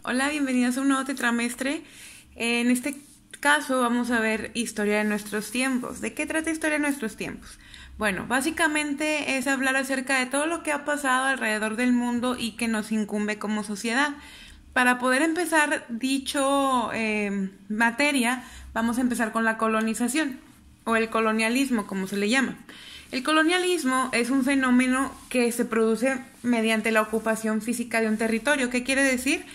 Hola, bienvenidos a un nuevo tetramestre. En este caso vamos a ver historia de nuestros tiempos. ¿De qué trata historia de nuestros tiempos? Bueno, básicamente es hablar acerca de todo lo que ha pasado alrededor del mundo y que nos incumbe como sociedad. Para poder empezar dicho materia, vamos a empezar con la colonización o el colonialismo, como se le llama. El colonialismo es un fenómeno que se produce mediante la ocupación física de un territorio. ¿Qué quiere decir?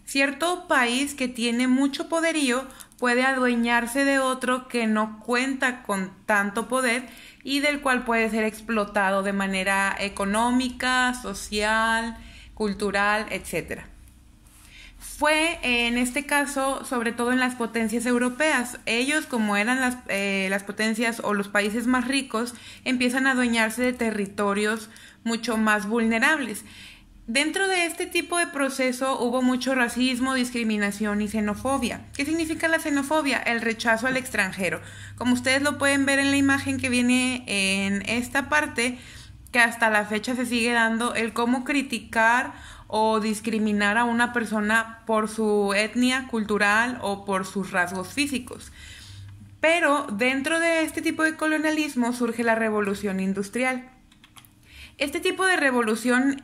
Cierto país que tiene mucho poderío puede adueñarse de otro que no cuenta con tanto poder y del cual puede ser explotado de manera económica, social, cultural, etc. Fue en este caso sobre todo en las potencias europeas. Ellos, como eran las potencias o los países más ricos, empiezan a adueñarse de territorios mucho más vulnerables. Dentro de este tipo de proceso hubo mucho racismo, discriminación y xenofobia. ¿Qué significa la xenofobia? El rechazo al extranjero. Como ustedes lo pueden ver en la imagen que viene en esta parte, que hasta la fecha se sigue dando, el cómo criticar o discriminar a una persona por su etnia cultural o por sus rasgos físicos. Pero dentro de este tipo de colonialismo surge la revolución industrial. Este tipo de revolución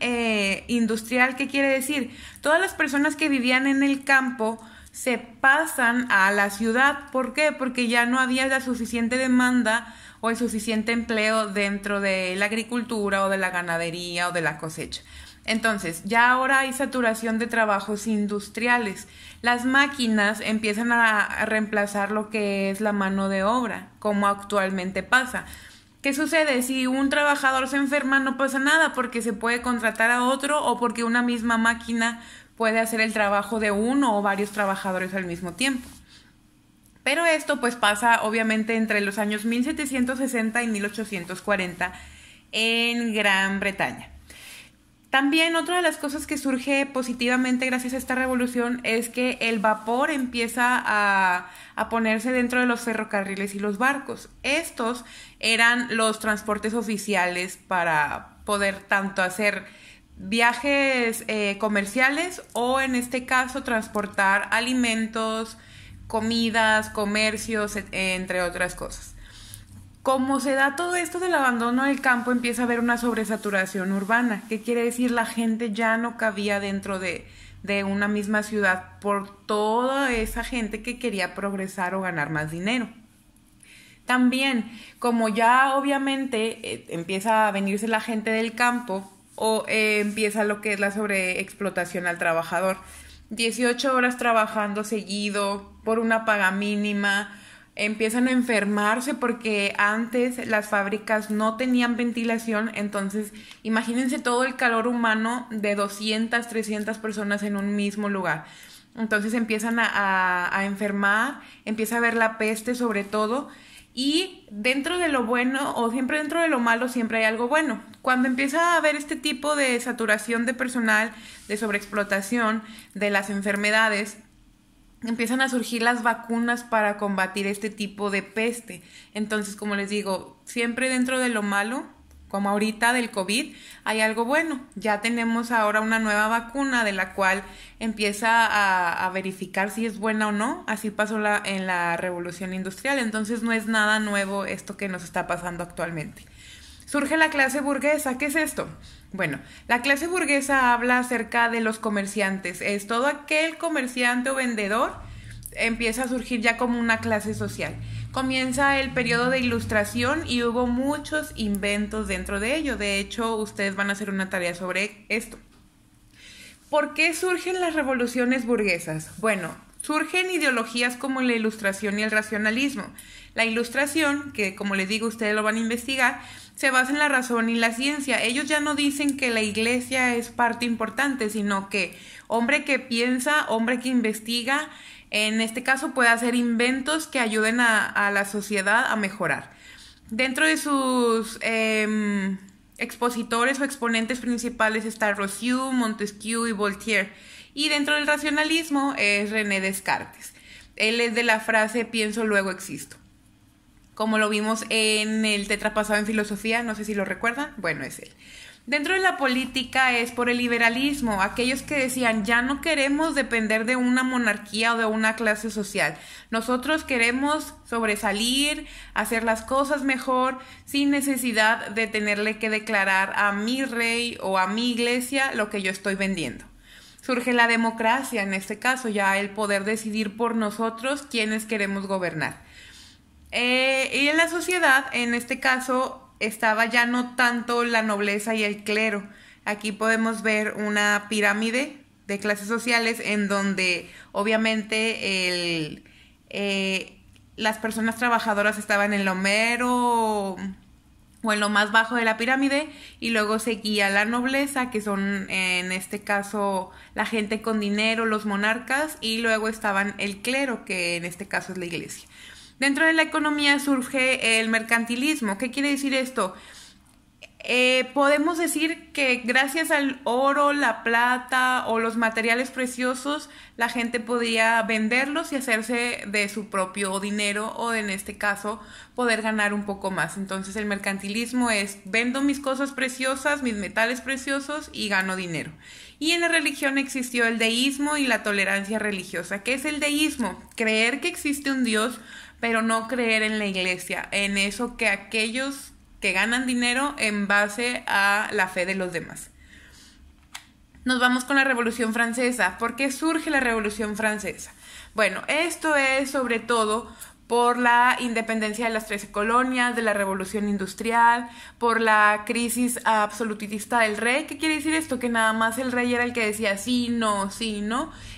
industrial, ¿qué quiere decir? Todas las personas que vivían en el campo se pasan a la ciudad. ¿Por qué? Porque ya no había la suficiente demanda o el suficiente empleo dentro de la agricultura o de la ganadería o de la cosecha. Entonces, ya ahora hay saturación de trabajos industriales. Las máquinas empiezan a reemplazar lo que es la mano de obra, como actualmente pasa. ¿Qué sucede? Si un trabajador se enferma no pasa nada porque se puede contratar a otro o porque una misma máquina puede hacer el trabajo de uno o varios trabajadores al mismo tiempo. Pero esto pues pasa obviamente entre los años 1760 y 1840 en Gran Bretaña. También otra de las cosas que surge positivamente gracias a esta revolución es que el vapor empieza a ponerse dentro de los ferrocarriles y los barcos. Estos eran los transportes oficiales para poder tanto hacer viajes comerciales o en este caso transportar alimentos, comidas, comercios, entre otras cosas. Como se da todo esto del abandono del campo, empieza a haber una sobresaturación urbana. ¿Qué quiere decir? La gente ya no cabía dentro de una misma ciudad por toda esa gente que quería progresar o ganar más dinero. También, como ya obviamente empieza a venirse la gente del campo o empieza lo que es la sobreexplotación al trabajador. 18 horas trabajando seguido por una paga mínima. Empiezan a enfermarse porque antes las fábricas no tenían ventilación, entonces imagínense todo el calor humano de 200, 300 personas en un mismo lugar. Entonces empiezan a enfermar, empieza a haber la peste sobre todo, y dentro de lo bueno o siempre dentro de lo malo siempre hay algo bueno. Cuando empieza a haber este tipo de saturación de personal, de sobreexplotación, de las enfermedades, empiezan a surgir las vacunas para combatir este tipo de peste. Entonces, como les digo, siempre dentro de lo malo, como ahorita del COVID, hay algo bueno. Ya tenemos ahora una nueva vacuna de la cual empieza a verificar si es buena o no. Así pasó en la revolución industrial. Entonces no es nada nuevo esto que nos está pasando actualmente. Surge la clase burguesa. ¿Qué es esto? Bueno, la clase burguesa habla acerca de los comerciantes. Es todo aquel comerciante o vendedor empieza a surgir ya como una clase social. Comienza el periodo de ilustración y hubo muchos inventos dentro de ello. De hecho, ustedes van a hacer una tarea sobre esto. ¿Por qué surgen las revoluciones burguesas? Bueno, surgen ideologías como la ilustración y el racionalismo. La ilustración, que como les digo ustedes lo van a investigar, se basa en la razón y la ciencia. Ellos ya no dicen que la iglesia es parte importante, sino que hombre que piensa, hombre que investiga, en este caso puede hacer inventos que ayuden a la sociedad a mejorar. Dentro de sus expositores o exponentes principales está Rousseau, Montesquieu y Voltaire. Y dentro del racionalismo es René Descartes. Él es de la frase pienso, luego existo. Como lo vimos en el tetra pasado en filosofía, no sé si lo recuerdan, bueno, es él. Dentro de la política es por el liberalismo, aquellos que decían ya no queremos depender de una monarquía o de una clase social. Nosotros queremos sobresalir, hacer las cosas mejor, sin necesidad de tenerle que declarar a mi rey o a mi iglesia lo que yo estoy vendiendo. Surge la democracia, en este caso, ya el poder decidir por nosotros quiénes queremos gobernar. Y en la sociedad, en este caso, estaba ya no tanto la nobleza y el clero. Aquí podemos ver una pirámide de clases sociales en donde obviamente las personas trabajadoras estaban en lo mero o en lo más bajo de la pirámide, y luego seguía la nobleza, que son en este caso la gente con dinero, los monarcas, y luego estaban el clero, que en este caso es la iglesia. Dentro de la economía surge el mercantilismo. ¿Qué quiere decir esto? Podemos decir que gracias al oro, la plata o los materiales preciosos, la gente podía venderlos y hacerse de su propio dinero, o en este caso poder ganar un poco más. Entonces el mercantilismo es: vendo mis cosas preciosas, mis metales preciosos, y gano dinero. Y en la religión existió el deísmo y la tolerancia religiosa. ¿Qué es el deísmo? Creer que existe un Dios, pero no creer en la iglesia, en eso que aquellos que ganan dinero en base a la fe de los demás. Nos vamos con la Revolución Francesa. ¿Por qué surge la Revolución Francesa? Bueno, esto es sobre todo por la independencia de las 13 colonias, de la Revolución Industrial, por la crisis absolutista del rey. ¿Qué quiere decir esto? Que nada más el rey era el que decía sí, no,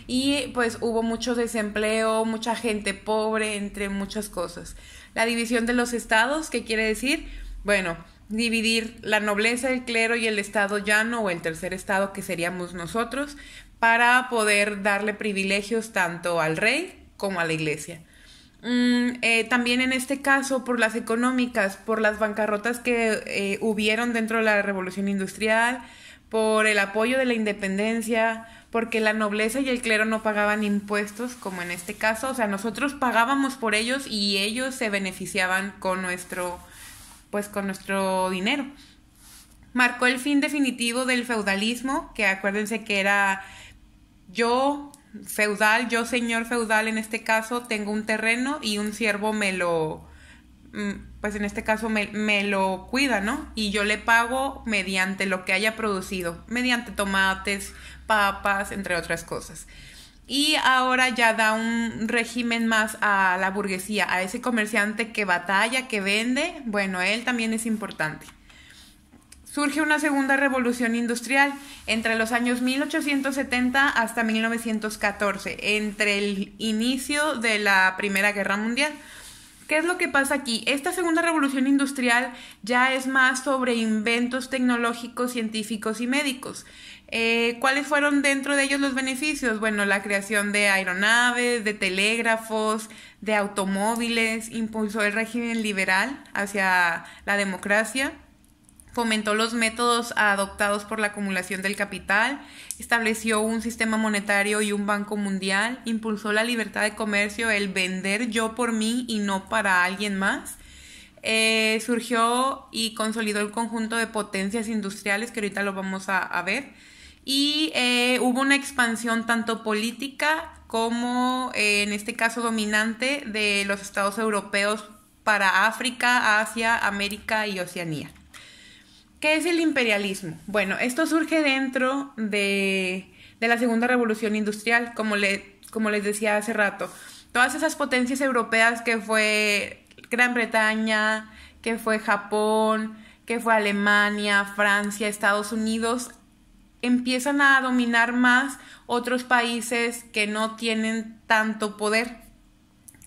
y pues hubo mucho desempleo, mucha gente pobre, entre muchas cosas. La división de los estados, ¿qué quiere decir? Bueno, dividir la nobleza, el clero y el estado llano, o el tercer estado, que seríamos nosotros, para poder darle privilegios tanto al rey como a la iglesia. También en este caso por las económicas, por las bancarrotas que hubieron dentro de la Revolución Industrial, por el apoyo de la independencia, porque la nobleza y el clero no pagaban impuestos, como en este caso. O sea, nosotros pagábamos por ellos y ellos se beneficiaban con nuestro dinero. Marcó el fin definitivo del feudalismo, que acuérdense que era yo feudal, yo señor feudal en este caso, tengo un terreno y un siervo me lo cuida, ¿no? Y yo le pago mediante lo que haya producido, mediante tomates, papas, entre otras cosas. Y ahora ya da un régimen más a la burguesía, a ese comerciante que batalla, que vende. Bueno, él también es importante. Surge una segunda revolución industrial entre los años 1870 hasta 1914, entre el inicio de la Primera Guerra Mundial. ¿Qué es lo que pasa aquí? Esta segunda revolución industrial ya es más sobre inventos tecnológicos, científicos y médicos. ¿Cuáles fueron dentro de ellos los beneficios? Bueno, la creación de aeronaves, de telégrafos, de automóviles, impulsó el régimen liberal hacia la democracia, fomentó los métodos adoptados por la acumulación del capital, estableció un sistema monetario y un banco mundial, impulsó la libertad de comercio, el vender yo por mí y no para alguien más. Surgió y consolidó el conjunto de potencias industriales, que ahorita lo vamos a ver, y hubo una expansión tanto política como en este caso dominante de los estados europeos para África, Asia, América y Oceanía. ¿Qué es el imperialismo? Bueno, esto surge dentro de la Segunda Revolución Industrial, como les decía hace rato. Todas esas potencias europeas, que fue Gran Bretaña, que fue Japón, que fue Alemania, Francia, Estados Unidos, empiezan a dominar más otros países que no tienen tanto poder.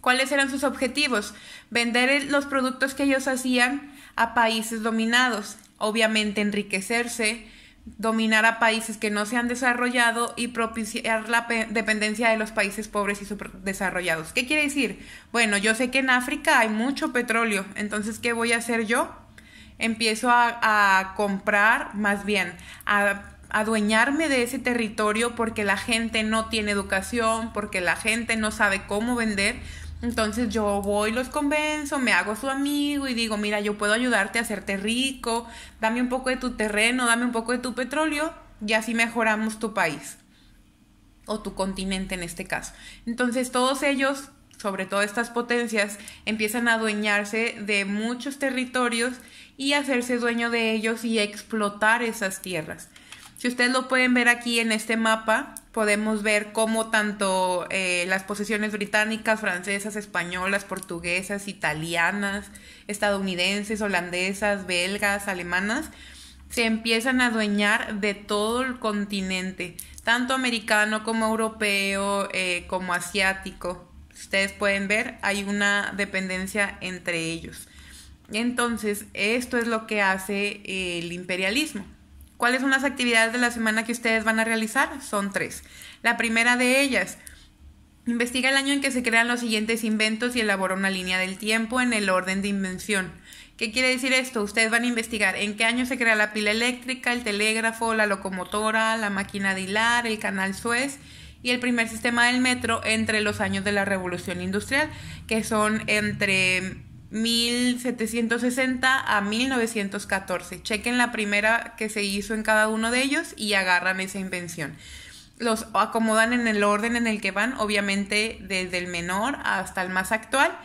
¿Cuáles eran sus objetivos? Vender los productos que ellos hacían a países dominados. Obviamente enriquecerse, dominar a países que no se han desarrollado y propiciar la dependencia de los países pobres y subdesarrollados. ¿Qué quiere decir? Bueno, yo sé que en África hay mucho petróleo, entonces ¿qué voy a hacer yo? Empiezo a comprar, más bien, a adueñarme de ese territorio, porque la gente no tiene educación, porque la gente no sabe cómo vender. Entonces yo voy, los convenzo, me hago su amigo y digo, mira, yo puedo ayudarte a hacerte rico, dame un poco de tu terreno, dame un poco de tu petróleo y así mejoramos tu país o tu continente en este caso. Entonces todos ellos, sobre todo estas potencias, empiezan a adueñarse de muchos territorios y hacerse dueño de ellos y explotar esas tierras. Si ustedes lo pueden ver aquí en este mapa, podemos ver cómo tanto las posesiones británicas, francesas, españolas, portuguesas, italianas, estadounidenses, holandesas, belgas, alemanas, se empiezan a adueñar de todo el continente, tanto americano como europeo, como asiático. Ustedes pueden ver, hay una dependencia entre ellos. Entonces, esto es lo que hace el imperialismo. ¿Cuáles son las actividades de la semana que ustedes van a realizar? Son 3. La primera de ellas, investiga el año en que se crean los siguientes inventos y elabora una línea del tiempo en el orden de invención. ¿Qué quiere decir esto? Ustedes van a investigar en qué año se crea la pila eléctrica, el telégrafo, la locomotora, la máquina de hilar, el canal Suez y el primer sistema del metro entre los años de la Revolución Industrial, que son entre 1760 a 1914. Chequen la primera que se hizo en cada uno de ellos y agarran esa invención. Los acomodan en el orden en el que van, obviamente desde el menor hasta el más actual,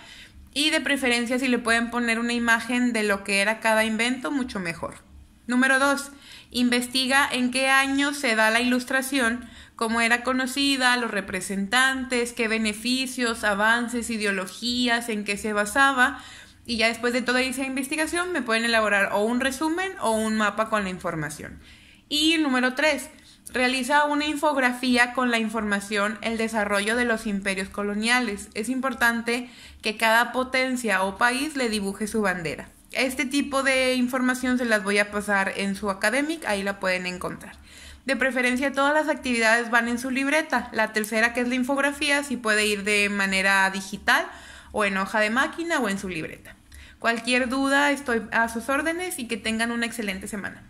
y de preferencia si le pueden poner una imagen de lo que era cada invento, mucho mejor. Número 2. Investiga en qué año se da la Ilustración, cómo era conocida, los representantes, qué beneficios, avances, ideologías, en qué se basaba, y ya después de toda esa investigación me pueden elaborar o un resumen o un mapa con la información. Y número 3, realiza una infografía con la información, el desarrollo de los imperios coloniales. Es importante que cada potencia o país le dibuje su bandera. Este tipo de información se las voy a pasar en su academic, ahí la pueden encontrar. De preferencia todas las actividades van en su libreta. La tercera, que es la infografía, sí puede ir de manera digital o en hoja de máquina o en su libreta. Cualquier duda estoy a sus órdenes y que tengan una excelente semana.